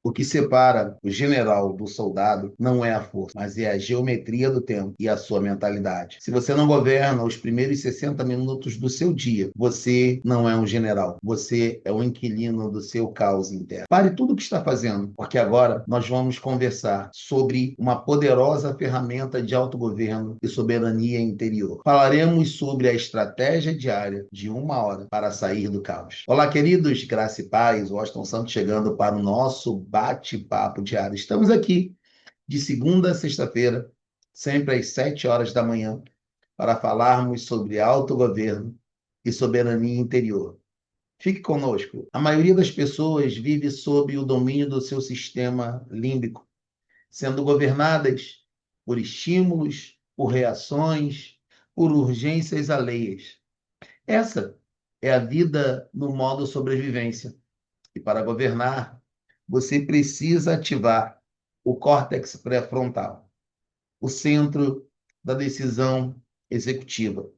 O que separa o general do soldado não é a força, mas é a geometria do tempo e a sua mentalidade. Se você não governa os primeiros 60 minutos do seu dia, você não é um general, você é um inquilino do seu caos interno. Pare tudo o que está fazendo, porque agora nós vamos conversar sobre uma poderosa ferramenta de autogoverno e soberania interior. Falaremos sobre a estratégia diária de 1 hora para sair do caos. Olá, queridos, graça e paz, Washington Santos chegando para o nosso bate-papo diário. Estamos aqui de segunda a sexta-feira, sempre às 7 horas da manhã, para falarmos sobre autogoverno e soberania interior. Fique conosco. A maioria das pessoas vive sob o domínio do seu sistema límbico, sendo governadas por estímulos, por reações, por urgências alheias. Essa é a vida no modo sobrevivência. E para governar, você precisa ativar o córtex pré-frontal, o centro da decisão executiva.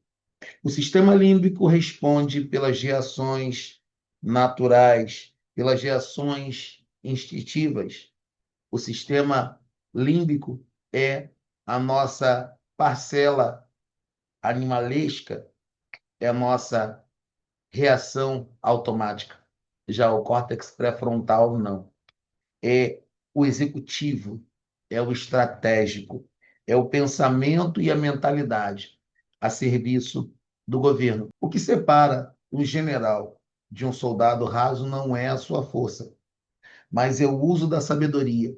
O sistema límbico responde pelas reações naturais, pelas reações instintivas. O sistema límbico é a nossa parcela animalesca, é a nossa reação automática. Já o córtex pré-frontal, não. É o executivo, é o estratégico, é o pensamento e a mentalidade a serviço do governo. O que separa um general de um soldado raso não é a sua força, mas é o uso da sabedoria,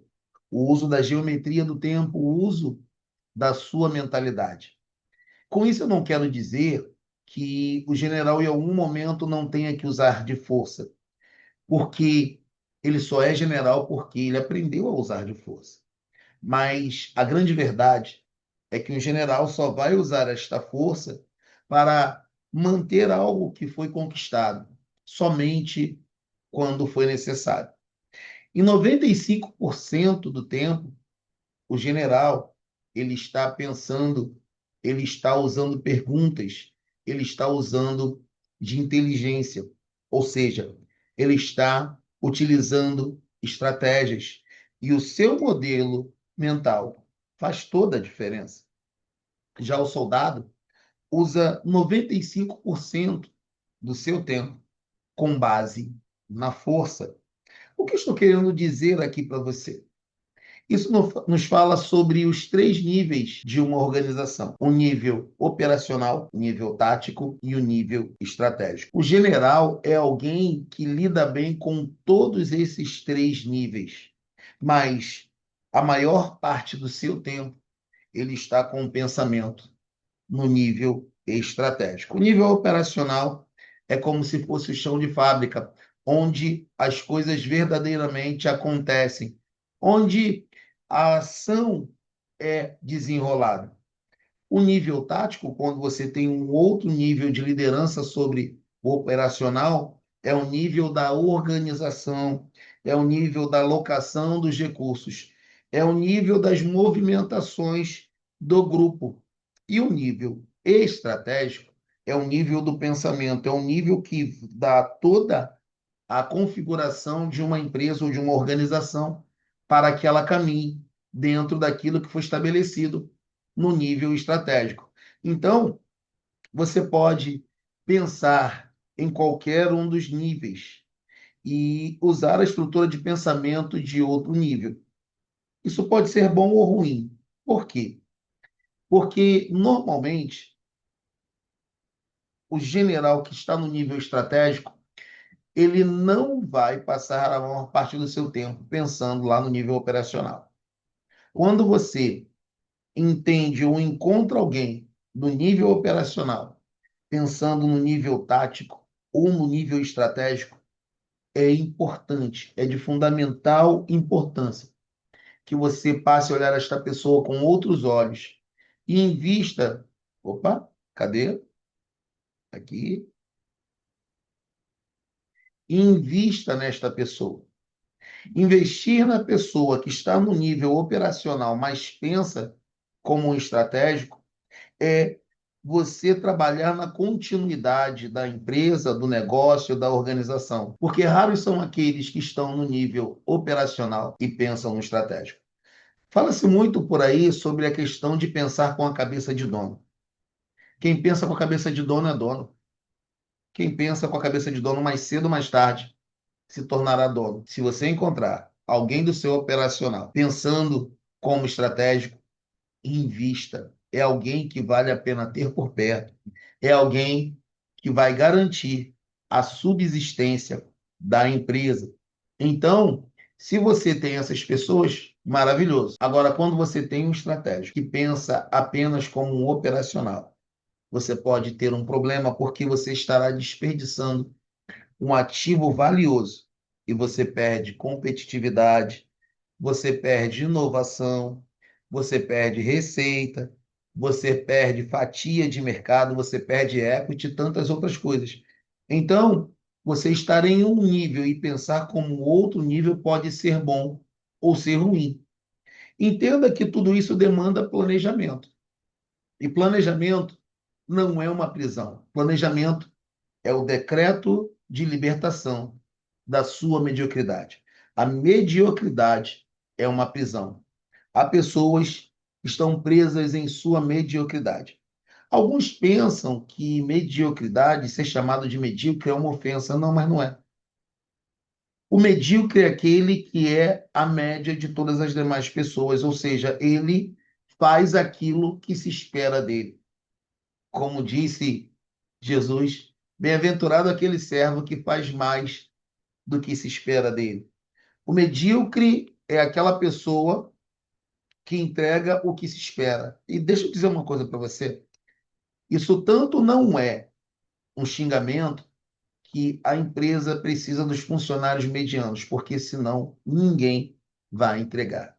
o uso da geometria do tempo, o uso da sua mentalidade. Com isso, eu não quero dizer que o general em algum momento não tenha que usar de força, porque ele só é general porque ele aprendeu a usar de força. Mas a grande verdade é que um general só vai usar esta força para manter algo que foi conquistado, somente quando foi necessário. Em 95% do tempo, o general ele está pensando, ele está usando perguntas, ele está usando de inteligência, ou seja, ele está utilizando estratégias e o seu modelo mental faz toda a diferença. Já o soldado usa 95% do seu tempo com base na força. O que eu estou querendo dizer aqui para você? Isso nos fala sobre os 3 níveis de uma organização: o nível operacional, o nível tático e o nível estratégico. O general é alguém que lida bem com todos esses 3 níveis, mas a maior parte do seu tempo ele está com o pensamento no nível estratégico. O nível operacional é como se fosse o chão de fábrica, onde as coisas verdadeiramente acontecem, onde a ação é desenrolada. O nível tático, quando você tem um outro nível de liderança sobre o operacional, é o nível da organização, é o nível da alocação dos recursos, é o nível das movimentações do grupo. E o nível estratégico é o nível do pensamento, é o nível que dá toda a configuração de uma empresa ou de uma organização para que ela caminhe dentro daquilo que foi estabelecido no nível estratégico. Então, você pode pensar em qualquer um dos níveis e usar a estrutura de pensamento de outro nível. Isso pode ser bom ou ruim. Por quê? Porque, normalmente, o general que está no nível estratégico, ele não vai passar a maior parte do seu tempo pensando lá no nível operacional. Quando você entende ou encontra alguém no nível operacional, pensando no nível tático ou no nível estratégico, é importante, é de fundamental importância que você passe a olhar esta pessoa com outros olhos e invista. Opa, cadê? Aqui. Invista nesta pessoa. Investir na pessoa que está no nível operacional, mas pensa como um estratégico, é você trabalhar na continuidade da empresa, do negócio, da organização. Porque raros são aqueles que estão no nível operacional e pensam no estratégico. Fala-se muito por aí sobre a questão de pensar com a cabeça de dono. Quem pensa com a cabeça de dono é dono. Quem pensa com a cabeça de dono mais cedo ou mais tarde se tornará dono. Se você encontrar alguém do seu operacional pensando como estratégico, invista. É alguém que vale a pena ter por perto. É alguém que vai garantir a subsistência da empresa. Então, se você tem essas pessoas, maravilhoso. Agora, quando você tem um estratégico que pensa apenas como um operacional, você pode ter um problema porque você estará desperdiçando um ativo valioso e você perde competitividade, você perde inovação, você perde receita, você perde fatia de mercado, você perde equity e tantas outras coisas. Então, você estar em um nível e pensar como outro nível pode ser bom ou ser ruim. Entenda que tudo isso demanda planejamento. E planejamento não é uma prisão. Planejamento é o decreto de libertação da sua mediocridade. A mediocridade é uma prisão. Há pessoas que estão presas em sua mediocridade. Alguns pensam que mediocridade, ser chamado de medíocre, é uma ofensa. Não, mas não é. O medíocre é aquele que é a média de todas as demais pessoas, ou seja, ele faz aquilo que se espera dele. Como disse Jesus, bem-aventurado aquele servo que faz mais do que se espera dele. O medíocre é aquela pessoa que entrega o que se espera. E deixa eu dizer uma coisa para você. Isso tanto não é um xingamento que a empresa precisa dos funcionários medianos, porque senão ninguém vai entregar.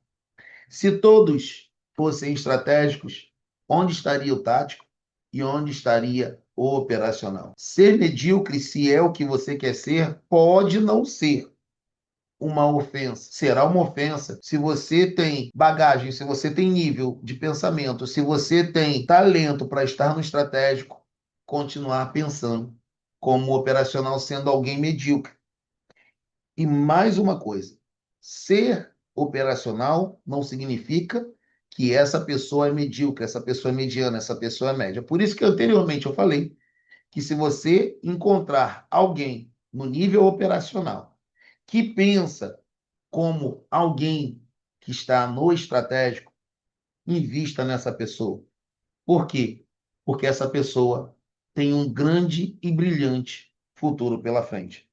Se todos fossem estratégicos, onde estaria o tático e onde estaria o operacional? Ser medíocre, se é o que você quer ser, pode não ser uma ofensa. Será uma ofensa se você tem bagagem, se você tem nível de pensamento, se você tem talento para estar no estratégico, continuar pensando como operacional sendo alguém medíocre. E mais uma coisa, ser operacional não significa que essa pessoa é medíocre, essa pessoa é mediana, essa pessoa é média. Por isso que anteriormente eu falei que se você encontrar alguém no nível operacional que pensa como alguém que está no estratégico, invista nessa pessoa. Por quê? Porque essa pessoa tem um grande e brilhante futuro pela frente.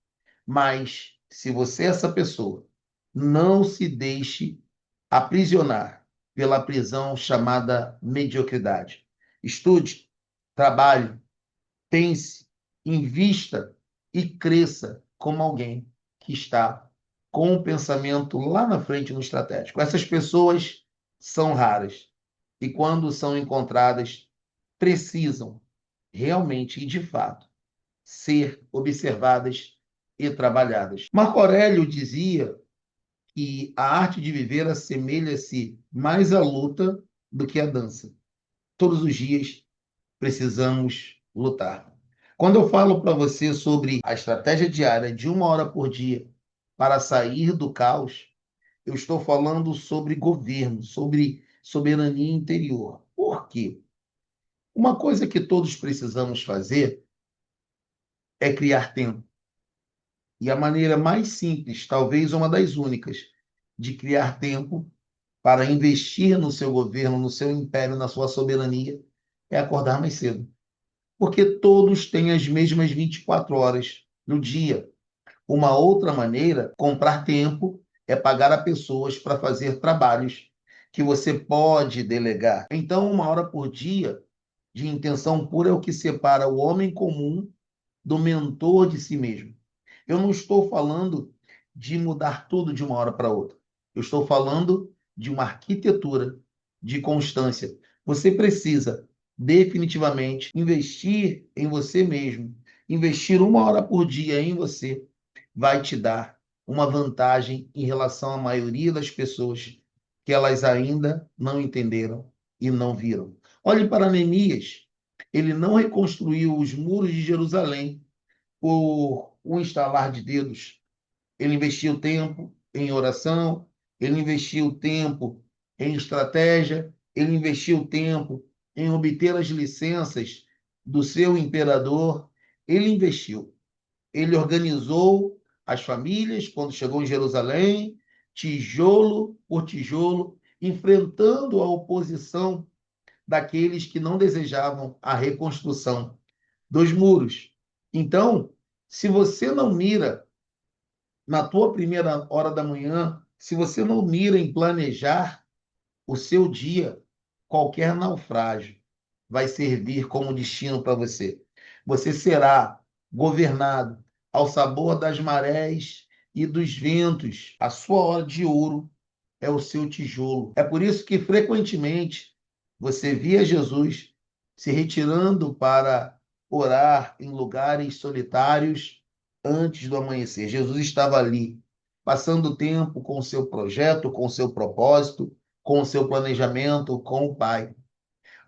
Mas se você, essa pessoa, não se deixe aprisionar pela prisão chamada mediocridade. Estude, trabalhe, pense, invista e cresça como alguém que está com o pensamento lá na frente no estratégico. Essas pessoas são raras e, quando são encontradas, precisam realmente e de fato ser observadas e trabalhadas. Marco Aurélio dizia que a arte de viver assemelha-se mais à luta do que à dança. Todos os dias precisamos lutar. Quando eu falo para você sobre a estratégia diária de 1 hora por dia para sair do caos, eu estou falando sobre governo, sobre soberania interior. Por quê? Uma coisa que todos precisamos fazer é criar tempo. E a maneira mais simples, talvez uma das únicas, de criar tempo para investir no seu governo, no seu império, na sua soberania, é acordar mais cedo. Porque todos têm as mesmas 24 horas no dia. Uma outra maneira, comprar tempo, é pagar a pessoas para fazer trabalhos que você pode delegar. Então, 1 hora por dia de intenção pura é o que separa o homem comum do mentor de si mesmo. Eu não estou falando de mudar tudo de 1 hora para outra. Eu estou falando de uma arquitetura de constância. Você precisa definitivamente investir em você mesmo. Investir 1 hora por dia em você vai te dar uma vantagem em relação à maioria das pessoas que elas ainda não entenderam e não viram. Olhe para Neemias. Ele não reconstruiu os muros de Jerusalém por um estalar de dedos. Ele investiu tempo em oração, ele investiu tempo em estratégia, ele investiu tempo em obter as licenças do seu imperador. Ele investiu. Ele organizou as famílias quando chegou em Jerusalém, tijolo por tijolo, enfrentando a oposição daqueles que não desejavam a reconstrução dos muros. Então, se você não mira na tua primeira hora da manhã, se você não mira em planejar o seu dia, qualquer naufrágio vai servir como destino para você. Você será governado ao sabor das marés e dos ventos. A sua hora de ouro é o seu tijolo. É por isso que frequentemente você via Jesus se retirando para orar em lugares solitários antes do amanhecer. Jesus estava ali, passando tempo com o seu projeto, com o seu propósito, com o seu planejamento, com o Pai.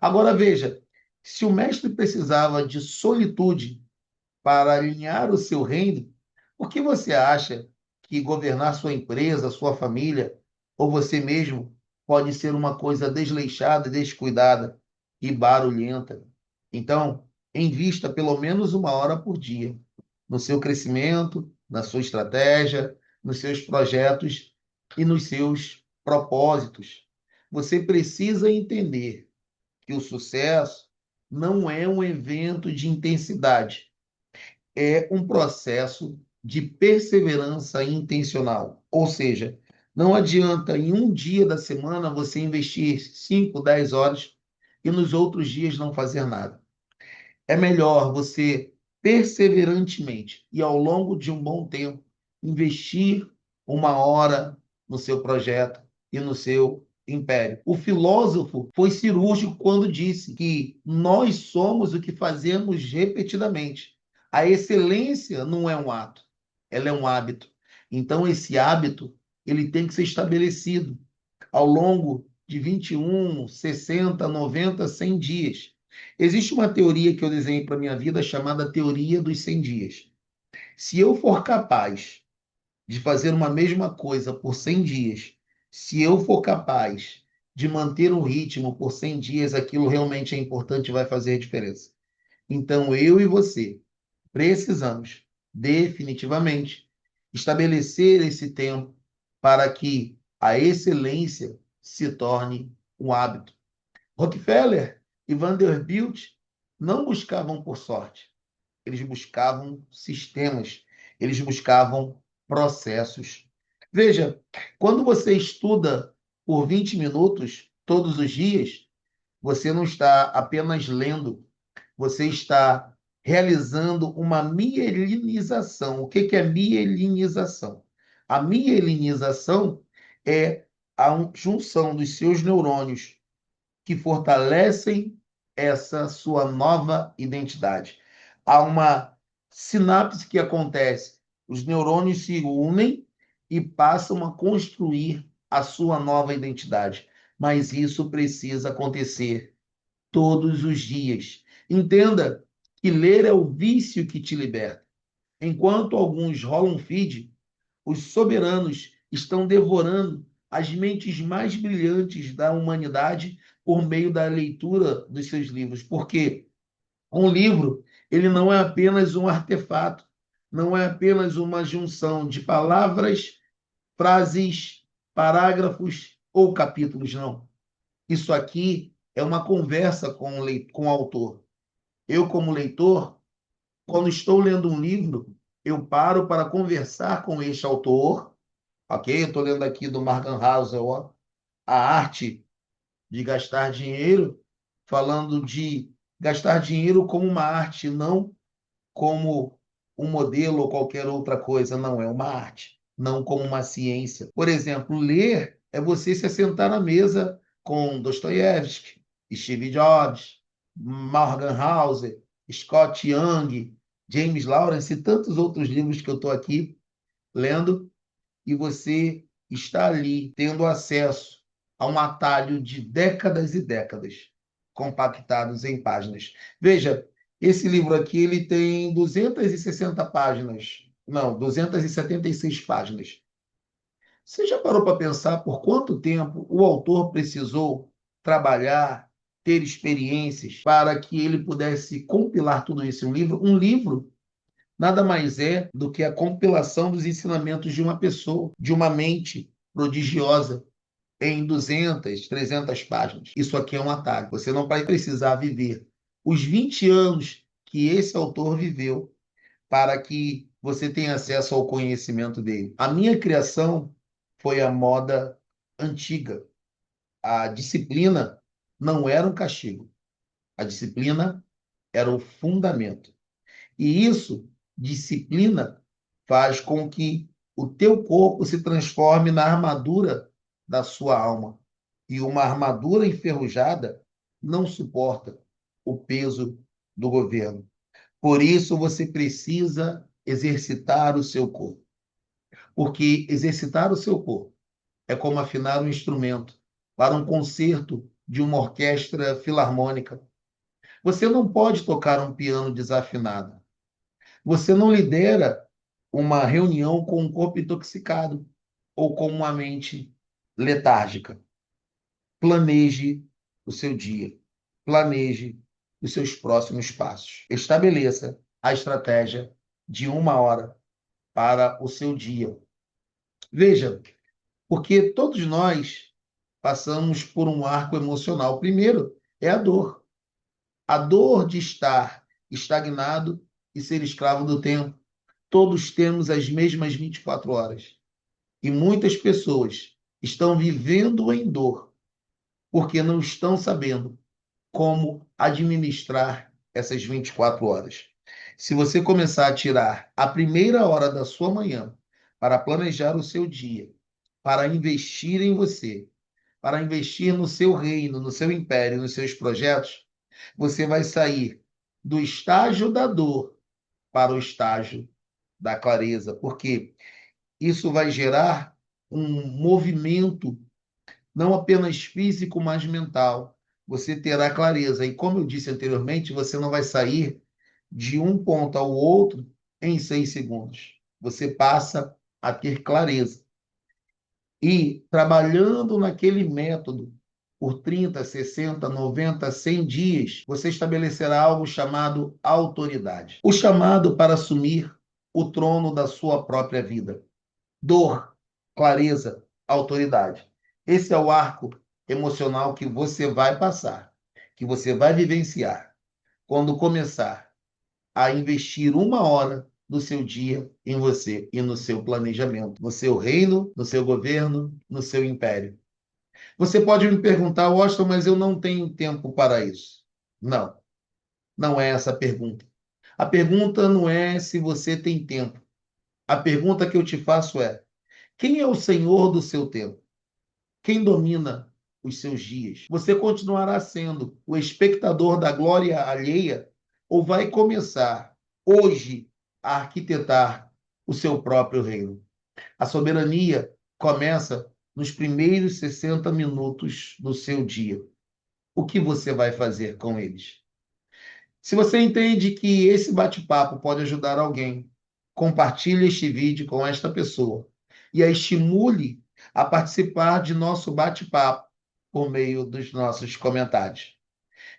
Agora veja, se o mestre precisava de solitude para alinhar o seu reino, por que você acha que governar sua empresa, sua família ou você mesmo pode ser uma coisa desleixada, descuidada e barulhenta? Então, invista pelo menos uma hora por dia no seu crescimento, na sua estratégia, nos seus projetos e nos seus propósitos. Você precisa entender que o sucesso não é um evento de intensidade, é um processo de perseverança intencional. Ou seja, não adianta em um dia da semana você investir 5, 10 horas e nos outros dias não fazer nada. É melhor você perseverantemente e ao longo de um bom tempo investir uma hora no seu projeto e no seu império. O filósofo foi cirúrgico quando disse que nós somos o que fazemos repetidamente. A excelência não é um ato, ela é um hábito. Então esse hábito, ele tem que ser estabelecido ao longo de 21, 60, 90, 100 dias. Existe uma teoria que eu desenhei para minha vida chamada teoria dos 100 dias. Se eu for capaz de fazer uma mesma coisa por 100 dias, se eu for capaz de manter um ritmo por 100 dias, aquilo realmente é importante e vai fazer diferença. Então, eu e você precisamos definitivamente estabelecer esse tempo para que a excelência se torne um hábito. Rockefeller e Vanderbilt não buscavam por sorte, eles buscavam sistemas, eles buscavam processos. Veja, quando você estuda por 20 minutos todos os dias, você não está apenas lendo, você está realizando uma mielinização. O que é mielinização? A mielinização é a junção dos seus neurônios que fortalecem essa sua nova identidade. Há uma sinapse que acontece, os neurônios se unem e passam a construir a sua nova identidade. Mas isso precisa acontecer todos os dias. Entenda que ler é o vício que te liberta. Enquanto alguns rolam feed, os soberanos estão devorando as mentes mais brilhantes da humanidade por meio da leitura dos seus livros. Porque um livro, ele não é apenas um artefato, não é apenas uma junção de palavras, frases, parágrafos ou capítulos, não. Isso aqui é uma conversa com o autor. Eu, como leitor, quando estou lendo um livro, eu paro para conversar com este autor, ok? Eu estou lendo aqui do Morgan Housel, ó, A Arte de Gastar Dinheiro, falando de gastar dinheiro como uma arte, não como um modelo ou qualquer outra coisa. Não, é uma arte, não como uma ciência. Por exemplo, ler é você se assentar na mesa com Dostoiévski, Steve Jobs, Morgan Housel, Scott Young, James Lawrence e tantos outros livros que eu estou aqui lendo, e você está ali tendo acesso a um atalho de décadas e décadas. compactados em páginas. Veja, esse livro aqui ele tem 260 páginas. Não, 276 páginas. Você já parou para pensar por quanto tempo o autor precisou trabalhar, ter experiências para que ele pudesse compilar tudo isso em um livro? Um livro nada mais é do que a compilação dos ensinamentos de uma pessoa, de uma mente prodigiosa, em 200, 300 páginas. Isso aqui é um atalho. Você não vai precisar viver os 20 anos que esse autor viveu para que você tenha acesso ao conhecimento dele. A minha criação foi a moda antiga. A disciplina não era um castigo. A disciplina era o fundamento. E isso, disciplina, faz com que o teu corpo se transforme na armadura da sua alma. E uma armadura enferrujada não suporta o peso do governo. Por isso, você precisa exercitar o seu corpo. Porque exercitar o seu corpo é como afinar um instrumento para um concerto de uma orquestra filarmônica. Você não pode tocar um piano desafinado. Você não lidera uma reunião com um corpo intoxicado ou com uma mente letárgica. Planeje o seu dia. Planeje os seus próximos passos. Estabeleça a estratégia de 1 hora para o seu dia. Veja, porque todos nós passamos por um arco emocional. Primeiro é a dor. A dor de estar estagnado e ser escravo do tempo. Todos temos as mesmas 24 horas. E muitas pessoas estão vivendo em dor porque não estão sabendo como administrar essas 24 horas. Se você começar a tirar a primeira hora da sua manhã para planejar o seu dia, para investir em você, para investir no seu reino, no seu império, nos seus projetos, você vai sair do estágio da dor para o estágio da clareza, porque isso vai gerar um movimento não apenas físico, mas mental. Você terá clareza. E como eu disse anteriormente, você não vai sair de um ponto ao outro em 6 segundos. Você passa a ter clareza. E trabalhando naquele método por 30, 60, 90, 100 dias, você estabelecerá algo chamado autoridade. O chamado para assumir o trono da sua própria vida. Dor, clareza, autoridade. Esse é o arco emocional que você vai passar, que você vai vivenciar quando começar a investir 1 hora do seu dia em você e no seu planejamento, no seu reino, no seu governo, no seu império. Você pode me perguntar, Washington, mas eu não tenho tempo para isso. Não, não é essa a pergunta. A pergunta não é se você tem tempo. A pergunta que eu te faço é: quem é o Senhor do seu tempo? Quem domina os seus dias? Você continuará sendo o espectador da glória alheia ou vai começar hoje a arquitetar o seu próprio reino? A soberania começa nos primeiros 60 minutos do seu dia. O que você vai fazer com eles? Se você entende que esse bate-papo pode ajudar alguém, compartilhe este vídeo com esta pessoa e a estimule a participar de nosso bate-papo por meio dos nossos comentários.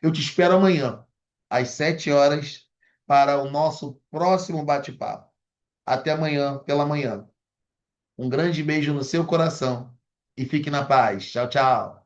Eu te espero amanhã, às 7 horas, para o nosso próximo bate-papo. Até amanhã, pela manhã. Um grande beijo no seu coração e fique na paz. Tchau, tchau.